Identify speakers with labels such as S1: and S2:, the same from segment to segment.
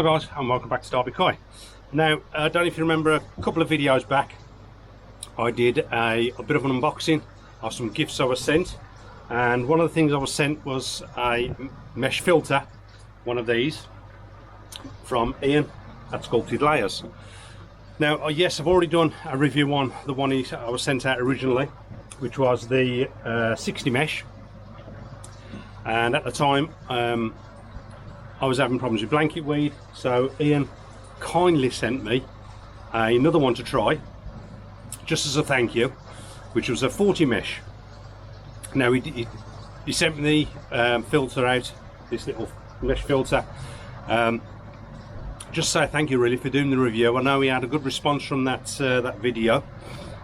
S1: Hi guys, and welcome back to Derby Koi. Now, I don't know if you remember, a couple of videos back I did a bit of an unboxing of some gifts I was sent, and one of the things I was sent was a mesh filter, one of these from Ian at Sculpted Layers. Now, yes, I've already done a review on the one I was sent out originally, which was the 60 mesh, and at the time I was having problems with blanket weed, so Ian kindly sent me another one to try, just as a thank you, which was a 40 mesh. Now he sent me the filter out, this little mesh filter, just say thank you really for doing the review. I know he had a good response from that video,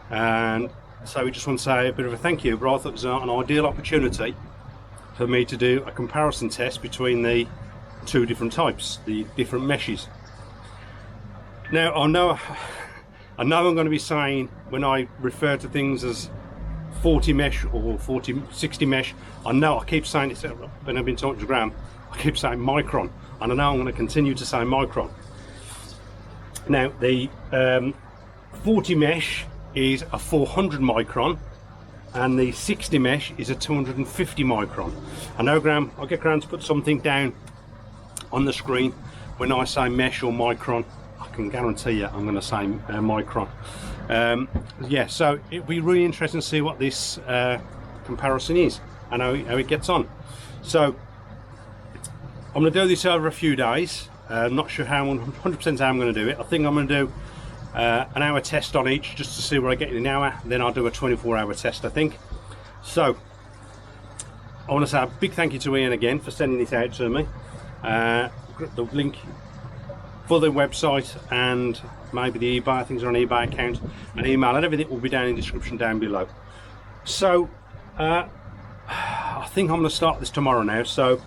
S1: and so we just want to say a bit of a thank you, but I thought it was an ideal opportunity for me to do a comparison test between the two different types, the different meshes. Now I know I'm going to be saying, when I refer to things as 40 mesh or 60 mesh, I know I keep saying it when I've been talking to Graham, I keep saying micron, and I know I'm going to continue to say micron. Now the 40 mesh is a 400 micron and the 60 mesh is a 250 micron. I know Graham, I'll get Graham to put something down on the screen when I say mesh or micron. I can guarantee you I'm going to say micron. Yeah, so it'll be really interesting to see what this comparison is and how it gets on. So I'm going to do this over a few days. Not sure how, 100% how I'm going to do it. I think I'm going to do an hour test on each, just to see where I get in an hour. Then I'll do a 24-hour test, I think. So I want to say a big thank you to Ian again for sending this out to me. The link for the website and maybe the eBay, things are on eBay account, and email, and everything will be down in the description down below. So I think I'm going to start this tomorrow now, so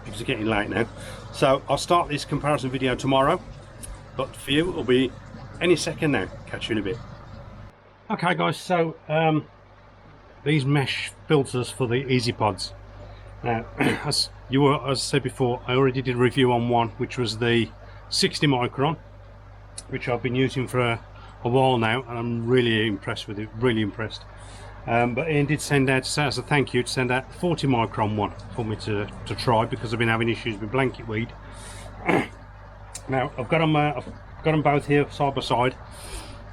S1: because it's getting late now, so I'll start this comparison video tomorrow, but for you it'll be any second now. Catch you in a bit. Okay guys, so these mesh filters for the Easypods. Now, as I said before, I already did a review on one, which was the 60 micron, which I've been using for a while now, and I'm really impressed with it, really impressed. But Ian did send out, to say as a thank you, to send out the 40 micron one for me to try, because I've been having issues with blanket weed. Now I've got them both here side by side.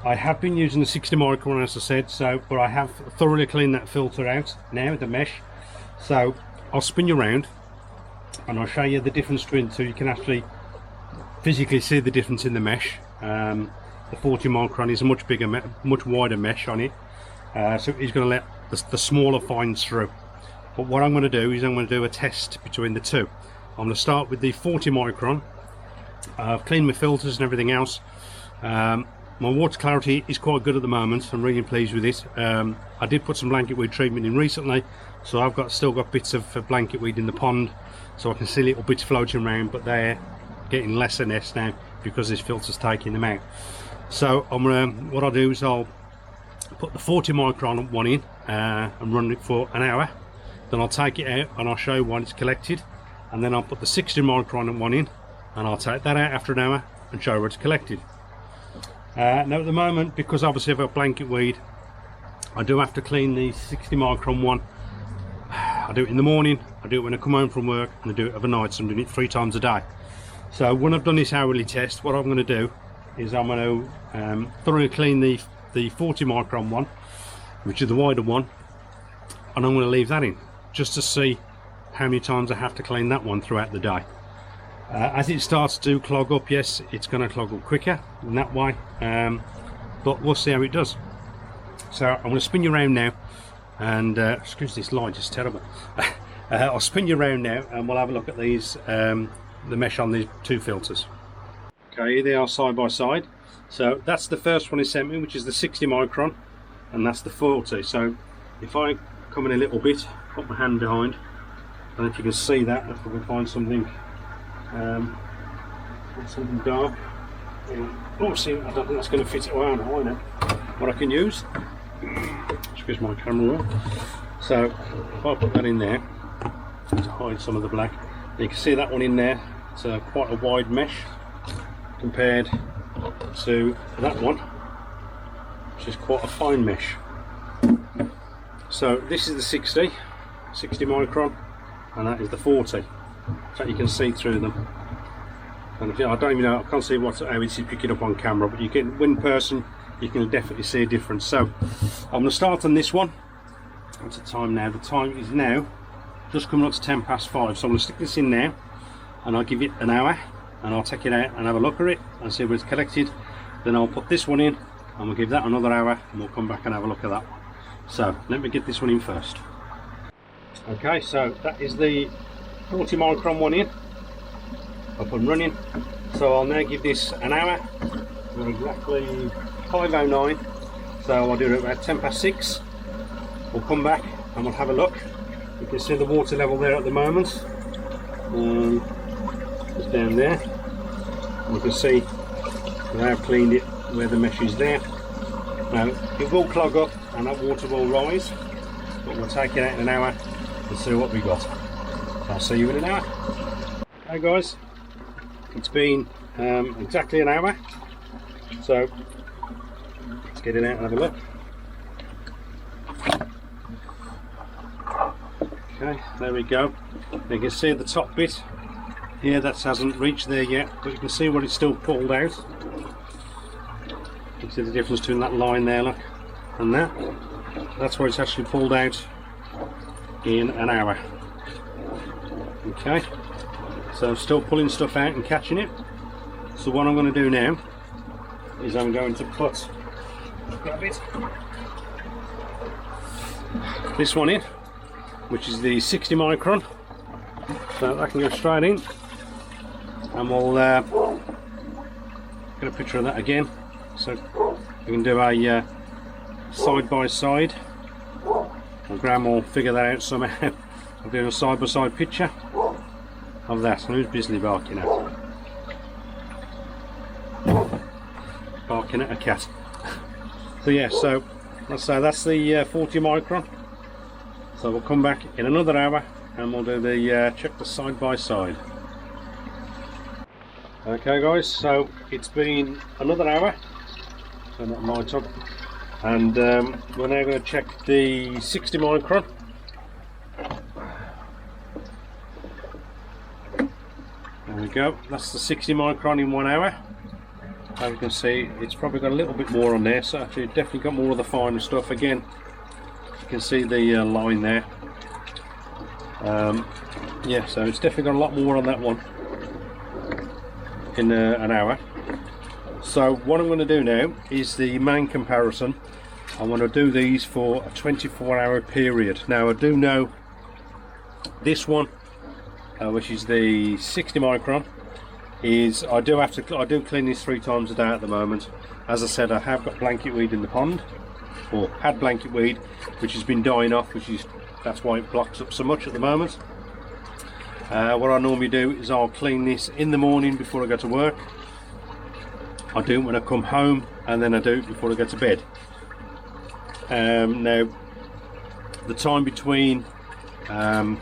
S1: I have been using the 60 micron, as I said, so, but I have thoroughly cleaned that filter out now, the mesh. So I'll spin you around and I'll show you the difference between the two. You can actually physically see the difference in the mesh. The 40 micron is a much bigger, much wider mesh on it, so it's going to let the smaller fines through. But what I'm going to do is I'm going to do a test between the two. I'm going to start with the 40 micron. I've cleaned my filters and everything else. My water clarity is quite good at the moment. I'm really pleased with it. I did put some blanket weed treatment in recently, so I've still got bits of blanket weed in the pond, so I can see little bits floating around, but they're getting less and less now because this filter's taking them out. So what I'll do is I'll put the 40 micron one in and run it for an hour. Then I'll take it out and I'll show you when it's collected, and then I'll put the 60 micron one in and I'll take that out after an hour and show you where it's collected. Now at the moment, because obviously I've got blanket weed, I do have to clean the 60 micron one. I do it in the morning, I do it when I come home from work, and I do it overnight, so I'm doing it 3 times a day. So when I've done this hourly test, what I'm going to do is I'm going to thoroughly clean the 40 micron one, which is the wider one, and I'm going to leave that in just to see how many times I have to clean that one throughout the day. As it starts to clog up, yes, it's going to clog up quicker in that way, but we'll see how it does. So I'm going to spin you around now, and excuse this light, it's terrible. I'll spin you around now and we'll have a look at these, the mesh on these two filters. Okay, here they are side by side. So that's the first one he sent me, which is the 60 micron, and that's the 40. So if I come in a little bit, put my hand behind, I don't know if you can see that, if I can find something dark. Oh, see, I don't think that's going to fit it. Oh, I know what I can use. Excuse my camera roll. So if I put that in there to hide some of the black, you can see that one in there. It's quite a wide mesh compared to that one, which is quite a fine mesh. So this is the 60 micron, and that is the 40. So you can see through them. And I don't even know, I can't see how it's picking up on camera, but you can, in person, you can definitely see a difference. So I'm going to start on this one. What's the time now? The time is now just coming up to 5:10. So I'm going to stick this in now, and I'll give it an hour, and I'll take it out and have a look at it and see where it's collected. Then I'll put this one in, and we'll give that another hour, and we'll come back and have a look at that one. So let me get this one in first. Okay, so that is the 40 micron one in, up and running. So I'll now give this an hour. We're exactly 5:09, so I'll do it about 6:10. We'll come back and we'll have a look. You can see the water level there at the moment. It's down there. And you can see that I've cleaned it where the mesh is there. Now it will clog up and that water will rise, but we'll take it out in an hour and see what we got. I'll see you in an hour. Hey guys, it's been exactly an hour, so let's get it out and have a look. Okay, there we go. You can see the top bit here, that hasn't reached there yet, but you can see what it's still pulled out. You can see the difference between that line there, look, and that. That's where it's actually pulled out in an hour. Okay, so I'm still pulling stuff out and catching it. So what I'm going to do now is I'm going to grab it, this one in, which is the 60 micron, so that can go straight in, and we'll get a picture of that again, so we can do a side by side, and Graham will figure that out somehow. I'll do a side by side picture of that. And who's busily barking at? Barking at a cat. So yeah, so let's say that's the 40 micron. So we'll come back in another hour and we'll do the check the side by side. Okay guys, so it's been another hour, turn that light on, and we're now going to check the 60 micron. There we go, that's the 60 micron in 1 hour. As you can see, it's probably got a little bit more on there, so actually definitely got more of the finer stuff. Again, you can see the line there. Yeah, so it's definitely got a lot more on that one in an hour. So what I'm going to do now is the main comparison. I want to do these for a 24-hour period. Now I do know this one, which is the 60 micron, is I do clean these 3 times a day at the moment. As I said, I have got blanket weed in the pond, or had blanket weed, which has been dying off, that's why it blocks up so much at the moment. What I normally do is I'll clean this in the morning before I go to work. I do it when I come home, and then I do it before I go to bed. Now the time between going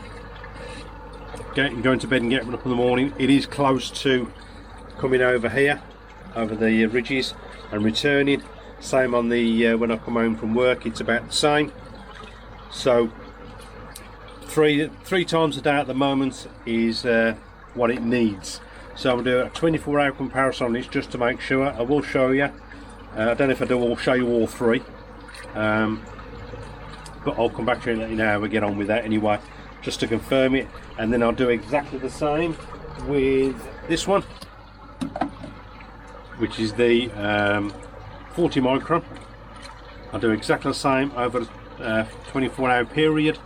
S1: to bed and getting up in the morning, it is close to coming over here, over the ridges, and returning. Same on the when I come home from work, it's about the same. So three times a day at the moment is what it needs. So I'll do a 24-hour comparison on this just to make sure. I will show you. I don't know if I will show you all 3, but I'll come back to you and let you know how we get on with that anyway, just to confirm it. And then I'll do exactly the same with this one, which is the 40 micron. I'll do exactly the same over a 24-hour period,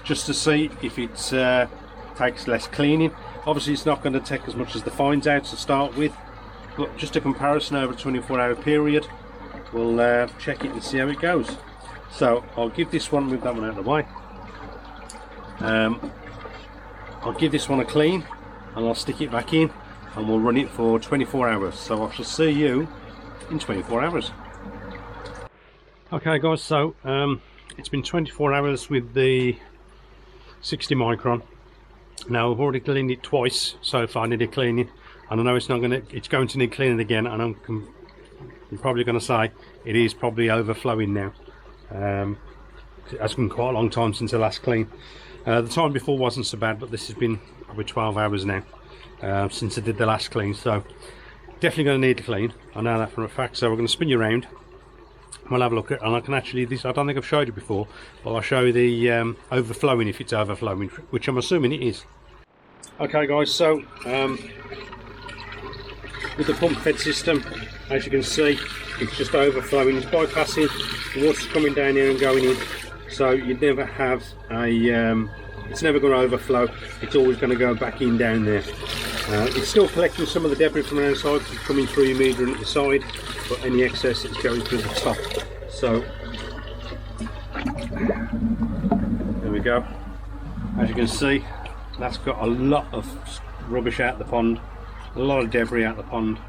S1: just to see if it takes less cleaning. Obviously it's not going to take as much as the fines out to start with, but just a comparison over a 24-hour period. We'll check it and see how it goes. So I'll give this one, move that one out of the way. I'll give this one a clean, and I'll stick it back in, and we'll run it for 24 hours. So I shall see you in 24 hours. Okay guys, so it's been 24 hours with the 60 micron. Now I've already cleaned it twice so far, needed cleaning, and I know it's going to need cleaning again, and I'm probably going to say it is probably overflowing now. It has been quite a long time since the last clean. The time before wasn't so bad, but this has been probably 12 hours now since I did the last clean, so definitely going to need to clean. I know that for a fact. So we're going to spin you around. We'll have a look at, and I can actually, this I don't think I've showed you before, but I'll show you the overflowing, if it's overflowing, which I'm assuming it is. Okay guys, so with the pump fed system, as you can see, it's just overflowing. It's bypassing, the water's coming down here and going in, so you'd never have a it's never going to overflow. It's always going to go back in down there. It's still collecting some of the debris from the outside, it's coming through your meter at the side, but any excess is going through the top. So there we go. As you can see, that's got a lot of rubbish out the pond, a lot of debris out the pond.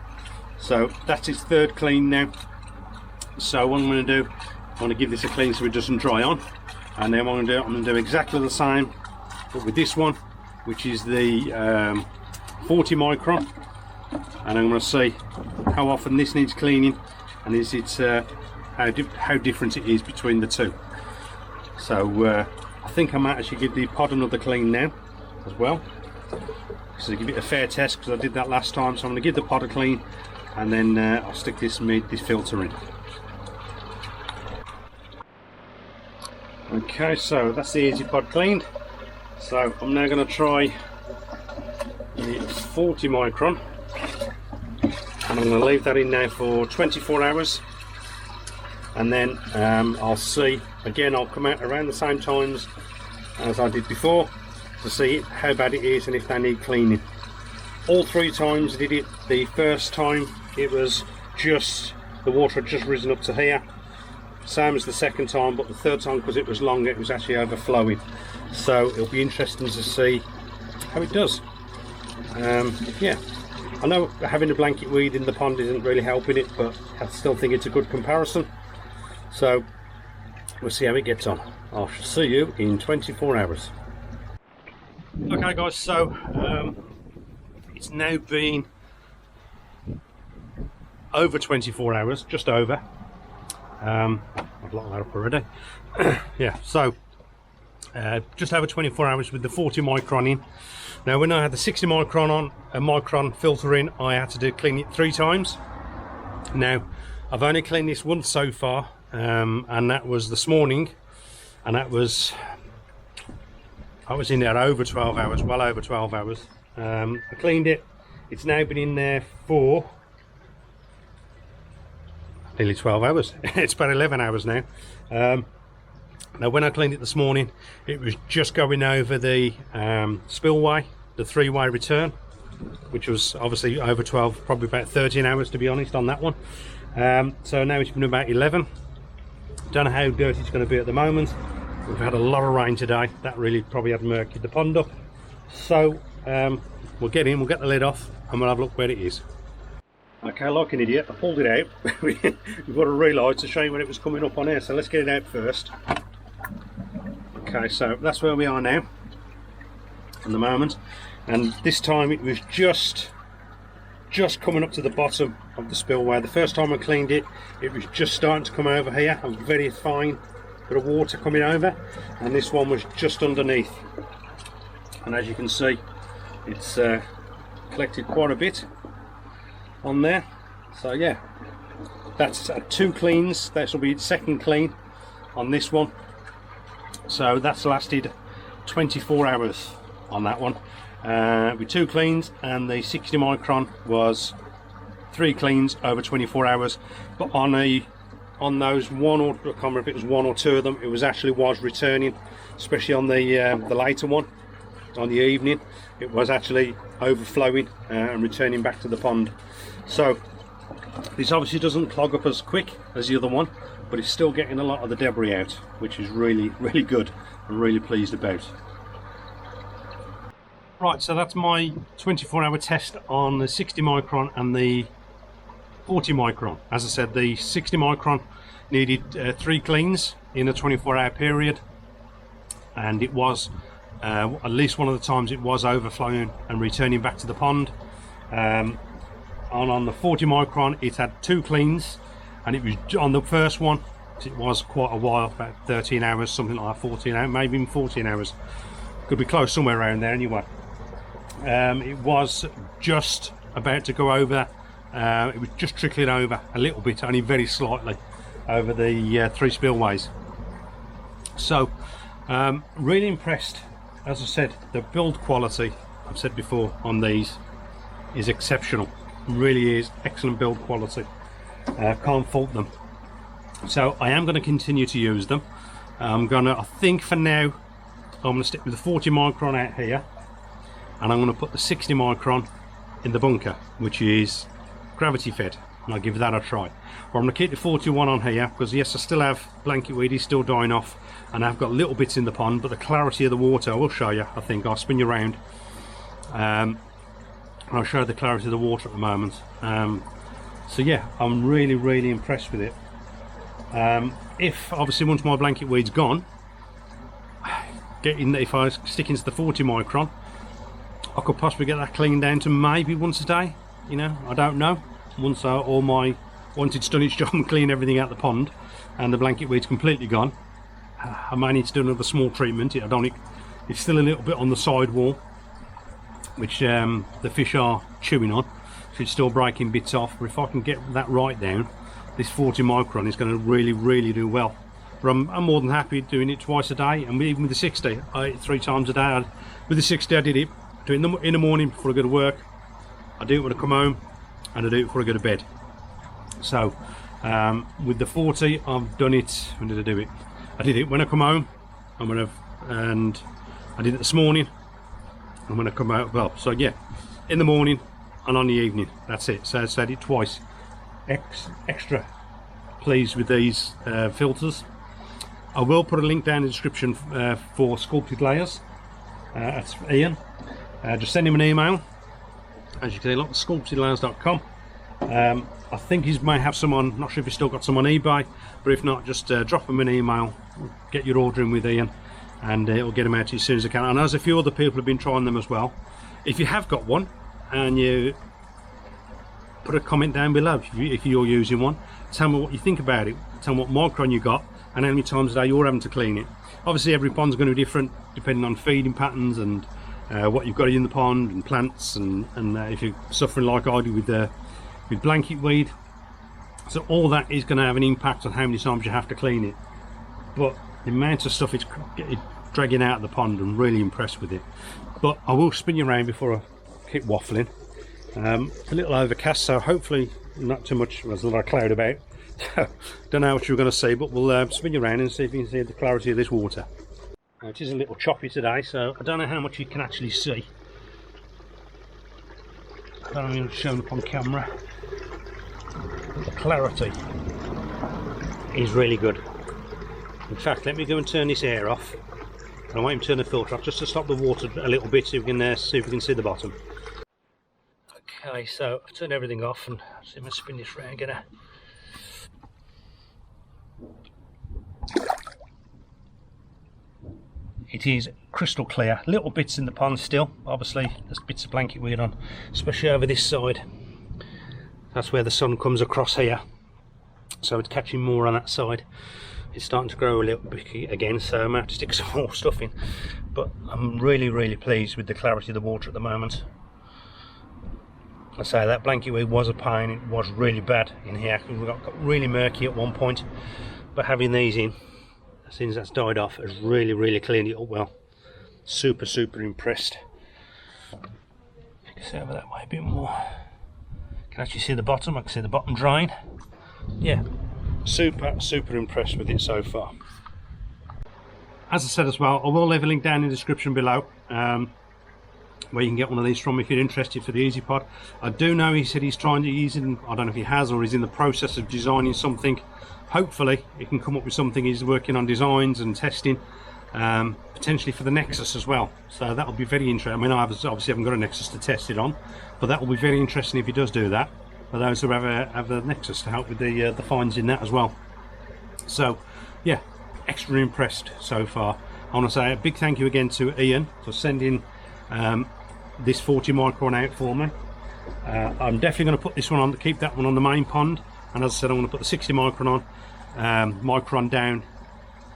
S1: So that's its third clean now. So what I'm going to do, I want to give this a clean so it doesn't dry on, and then what I'm going to do exactly the same, but with this one, which is the 40 micron, and I'm going to see how often this needs cleaning, and is it how different it is between the two. So I think I might actually give the pod another clean now as well, so give it a fair test, because I did that last time. So I'm going to give the pod a clean, and then I'll stick this filter in. Okay, so that's the Easypod cleaned. So I'm now going to try the 40 micron, and I'm going to leave that in now for 24 hours, and then I'll see again. I'll come out around the same times as I did before to see how bad it is and if they need cleaning. All three times I did it. The first time it was just, the water had just risen up to here, same as the second time, but the third time, because it was longer, it was actually overflowing. So it'll be interesting to see how it does. Yeah, I know having a blanket weed in the pond isn't really helping it, but I still think it's a good comparison. So we'll see how it gets on. I shall see you in 24 hours. Okay guys, so it's now been over 24 hours, just over. I've locked that up already. Yeah, so just over 24 hours with the 40 micron in. Now when I had the 60 micron on, a micron filter in, I had to clean it 3 times. Now I've only cleaned this once so far, and that was this morning, and I was in there over 12 hours, well over 12 hours. I cleaned it. It's now been in there for nearly 12 hours. It's about 11 hours now. Now when I cleaned it this morning, it was just going over the spillway, the 3-way return, which was obviously over 12, probably about 13 hours to be honest on that one. So now it's been about 11. Don't know how dirty it's going to be at the moment. We've had a lot of rain today. That really probably had murkied the pond up. So we'll get in, we'll get the lid off, and we'll have a look where it is. Okay, like an idiot, I pulled it out. We've got to realise to show you when it was coming up on here, so let's get it out first. Okay, so that's where we are now at the moment, and this time it was just coming up to the bottom of the spillway. The first time I cleaned it, it was just starting to come over here, a very fine bit of water coming over, and this one was just underneath, and as you can see, it's collected quite a bit on there. So yeah, that's 2 cleans. This will be its second clean on this one, so that's lasted 24 hours on that one, with 2 cleans, and the 60 micron was 3 cleans over 24 hours. But on those one, or I can't remember if it was 1 or 2 of them, it was returning, especially on the later one, on the evening, it was actually overflowing and returning back to the pond. So this obviously doesn't clog up as quick as the other one, but it's still getting a lot of the debris out, which is really good. I'm really pleased about. Right, so that's my 24-hour test on the 60 micron and the 40 micron. As I said, the 60 micron needed 3 cleans in a 24-hour period, and it was At least one of the times it was overflowing and returning back to the pond. On the 40 micron it had 2 cleans, and it was on the first one, it was quite a while, about 13 hours, something like that, 14 hours, maybe even 14 hours, could be close, somewhere around there anyway. It was just about to go over, it was just trickling over a little bit, only very slightly, over the 3 spillways. So really impressed. As I said, the build quality, I've said before, on these is exceptional. Really is excellent build quality. Can't fault them. So I am going to continue to use them. I think for now I'm going to stick with the 40 micron out here, and I'm going to put the 60 micron in the bunker, which is gravity fed, and I'll give that a try. But I'm going to keep the 41 on here because yes, I still have blanket weed, he's still dying off, and I've got little bits in the pond, but the clarity of the water I will show you. I think I'll spin you around. I'll show the clarity of the water at the moment. So yeah, I'm really impressed with it. If obviously once my blanket weed's gone, if I stick into the 40 micron, I could possibly get that cleaned down to maybe once a day, you know, I don't know. Once it's done its job and clean everything out the pond and the blanket weed's completely gone, I may need to do another small treatment. It's still a little bit on the side wall, which the fish are chewing on, so it's still breaking bits off. But if I can get that right down, this 40 micron is going to really do well. But I'm more than happy doing it twice a day, and even with the 60, I eat 3 times a day. With the 60 I did it in the morning before I go to work, I do it when I come home, and I do it before I go to bed. So with the 40 I've done it, when did I do it? I did it when I come home, and I did it this morning, and when I come out, well, so yeah, in the morning and on the evening, that's it. So I said it twice. Extra pleased with these filters. I will put a link down in the description for Sculpted layers. That's Ian. Just send him an email, as you can see, look, sculptedlayers.com. I think he may have some on, not sure if he's still got some on eBay, but if not, just drop him an email, get your order in with Ian, and it'll get them out to you as soon as I can. And there's a few other people have been trying them as well. If you have got one, and you put a comment down below if you're using one, tell me what you think about it, tell me what micron you got and how many times a day you're having to clean it. Obviously every pond's going to be different depending on feeding patterns and what you've got in the pond and plants, and if you're suffering like I do with blanket weed. So all that is going to have an impact on how many times you have to clean it. But the amount of stuff it's dragging out of the pond, I'm really impressed with it. But I will spin you around before I keep waffling. It's a little overcast, so hopefully not too much. There's a lot of cloud about. Don't know what you're going to see, but we'll spin you around and see if you can see the clarity of this water. It is a little choppy today, so I don't know how much you can actually see. I don't know if it's shown up on camera. The clarity is really good. In fact, let me go and turn this air off. I won't even turn the filter off, just to stop the water a little bit, so we can see the bottom. Okay, so I've turned everything off, and see if I spin this round, get a. It is crystal clear. Little bits in the pond still, obviously there's bits of blanket weed on, especially over this side. That's where the sun comes across here, so it's catching more on that side. It's starting to grow a little bit again, so I might have to stick some more stuff in. But I'm really pleased with the clarity of the water at the moment. I say that blanket weed was a pain, it was really bad in here. We got really murky at one point, but having these in, as soon as that's died off, has really cleaned it up well. Super impressed. If you can see over that way a bit more, you can actually see the bottom. I can see the bottom drying. Yeah, super impressed with it so far. As I said as well, I will leave a link down in the description below where you can get one of these from if you're interested for the Easypod. I do know he said he's trying to use it, I don't know if he has or he's in the process of designing something. Hopefully he can come up with something. He's working on designs and testing, potentially for the Nexus as well, so that will be very interesting. I mean, I obviously haven't got a Nexus to test it on, but that will be very interesting if he does do that, for those who have a Nexus to help with the finds in that as well. So yeah, extra impressed so far. I want to say a big thank you again to Ian for sending this 40 micron out for me. I'm definitely going to put this one on, to keep that one on the main pond, and as I said, I'm going to put the 60 micron on, micron down,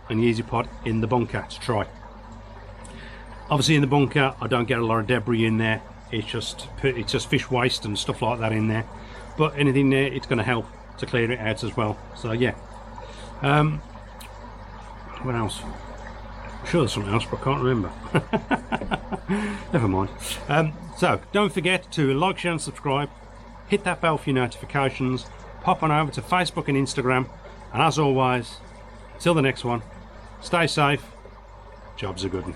S1: and the Easypod in the bunker to try. Obviously in the bunker I don't get a lot of debris in there, it's just fish waste and stuff like that in there, but anything there, it's going to help to clear it out as well. So yeah, what else? I'm sure there's something else, but I can't remember. Never mind. So don't forget to like, share and subscribe, hit that bell for your notifications, pop on over to Facebook and Instagram, and as always, till the next one, stay safe, jobs are good.